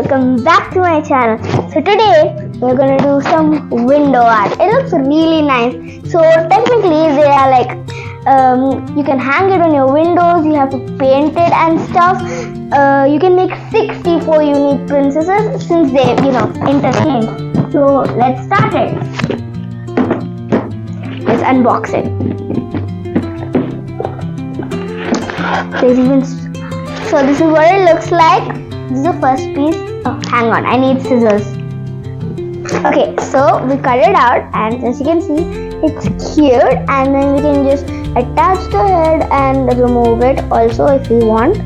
welcome back to my channel. So today we're gonna do some window art. It looks really nice. So technically they are like you can hang it on your windows, you have to paint it and stuff. You can make 64 unique princesses since they interchange. So let's start it. Let's unbox it. There's even so this is what it looks like. This is the first piece. Oh, hang on, I need scissors. Okay, so we cut it out, and as you can see, it's cute. And then we can just attach the head and remove it also if we want.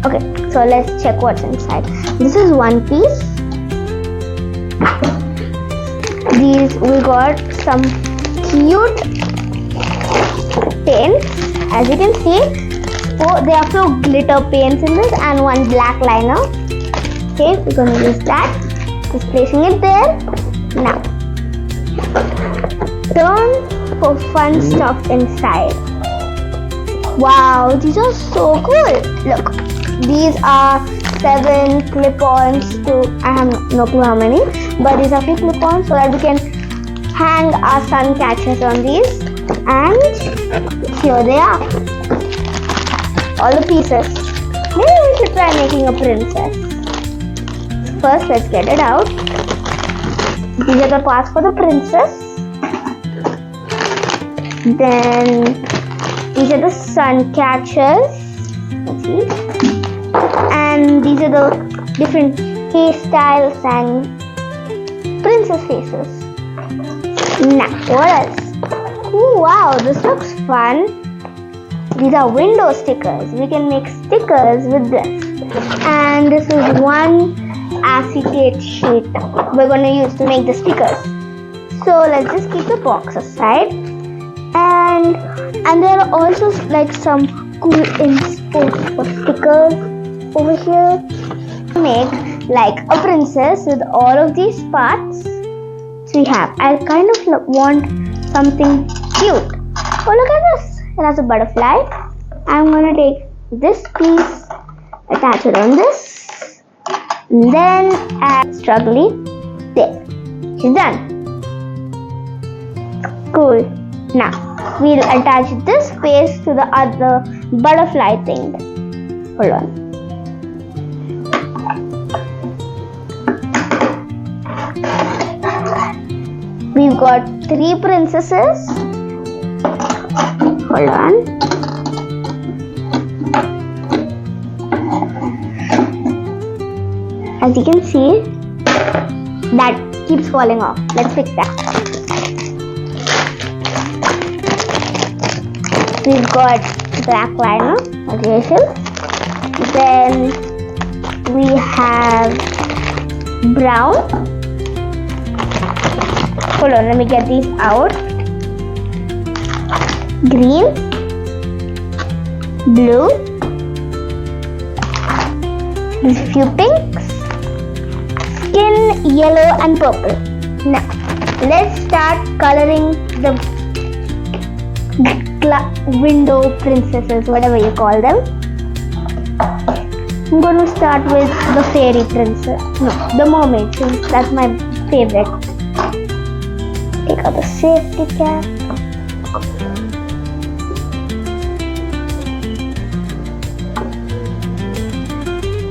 Okay, so let's check what's inside. This is one piece. These we got some cute paints. As you can see. Oh, there are two glitter paints in this and one black liner. Okay, we're going to use that. Just placing it there. Now, turn for fun stuff inside. Wow, these are so cool. Look, these are 7 clip-ons to, I have no clue how many, but these are 2 clip-ons so that we can hang our sun catchers on these. And here they are. All the pieces. Maybe we should try making a princess. First, let's get it out. These are the parts for the princess. Then these are the sun catchers. Let's see. And these are the different hairstyles and princess faces. Now, what else? Oh wow, this looks fun. These are window stickers. We can make stickers with this. And this is one acetate sheet we're going to use to make the stickers. So let's just keep the box aside. And there are also like some cool inspo for stickers over here. Make like a princess with all of these parts. So we have. I kind of want something cute. Oh, look at this. It has a butterfly. I'm gonna take this piece, attach it on this, and then add struggly there. She's done. Cool. Now we'll attach this face to the other butterfly thing. Hold on. We've got 3 princesses. Hold on. As you can see, that keeps falling off. Let's fix that. We've got black liner, as usual. Then we have brown. Hold on, let me get these out. Green, blue, these few pinks, skin yellow and purple. Now let's start coloring the window princesses, whatever you call them. I'm going to start with the fairy princess, no, the mermaid, since that's my favorite. Take out the safety cap.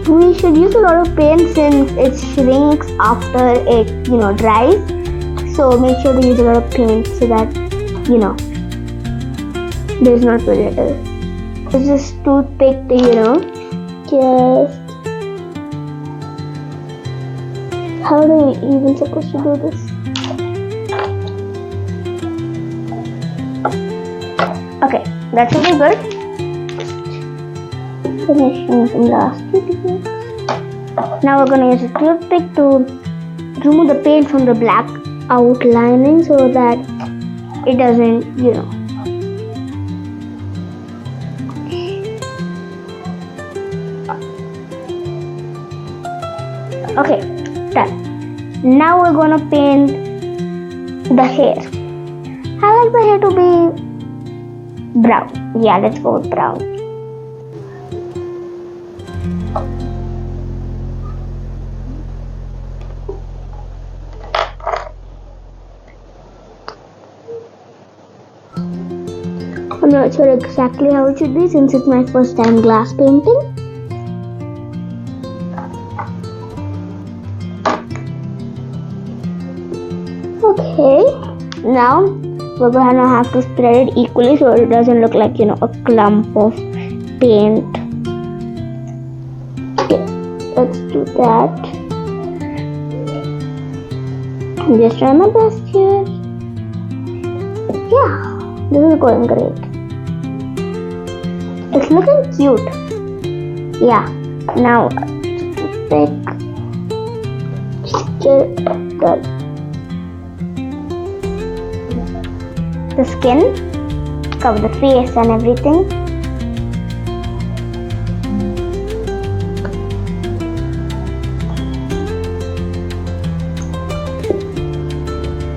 We should use a lot of paint since it shrinks after it dries. So make sure to use a lot of paint so that there's not too little. It's just toothpick to just how are we even supposed to do this? Okay, that should be good. Finishing some last toothpicks. Now we're going to use a toothpick to remove the paint from the black outlining so that it doesn't, Okay, done. Now we're going to paint the hair. I like the hair to be brown. Yeah, let's go with brown. I'm not sure exactly how it should be since it's my first time glass painting. Okay, now we're gonna have to spread it equally so it doesn't look like, a clump of paint. Okay, let's do that. I'm just trying my best here. Yeah, this is going great. It's looking cute. Yeah, now take the skin, cover the face and everything.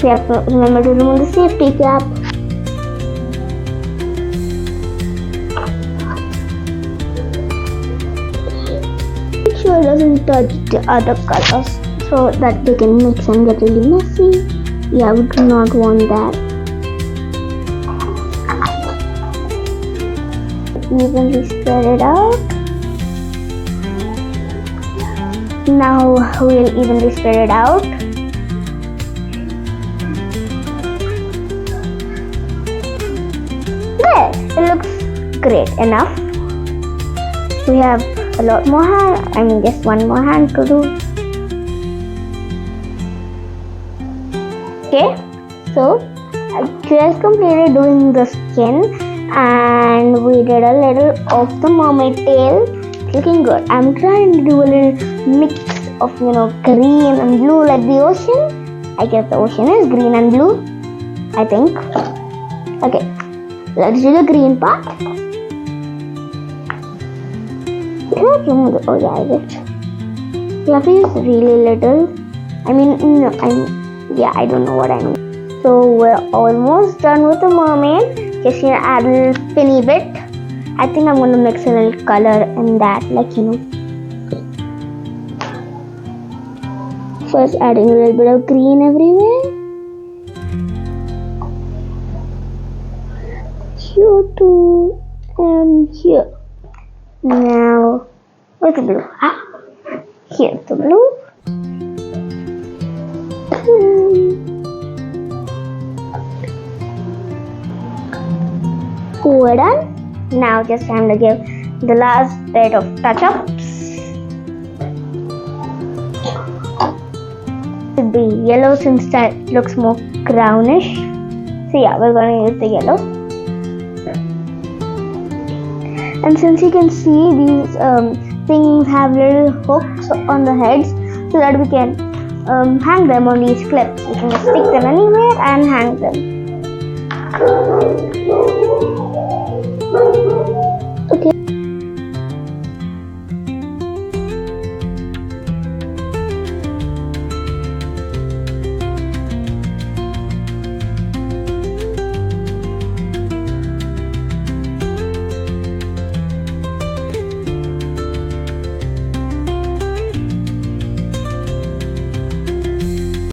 We have to remember to remove the safety cap. Make sure it doesn't touch the other colors so that they can mix and get really messy. Yeah, we do not want that. Evenly spread it out. Now we'll evenly spread it out. There, it looks great enough. We have a lot more hand, just one more hand to do. Okay, so I just completed doing the skin and we did a little of the mermaid tail. It's looking good. I'm trying to do a little mix of green and blue like the ocean. I guess the ocean is green and blue, I think. Okay, let's do the green part. Can I remove the, oh yeah, I did. You have to use really little. I don't know what I mean. So we're almost done with the mermaid. Just add a little spinny bit. I think I'm going to mix a little color in that, First adding a little bit of green everywhere. Here too, and here. Now, where's the blue? Here's the blue. We're done. Now just time to give the last bit of touch-ups. Should be yellow since that looks more brownish. So yeah, we're going to use the yellow. And since you can see these things have little hooks on the heads so that we can hang them on these clips. We can just stick them anywhere and hang them. Okay.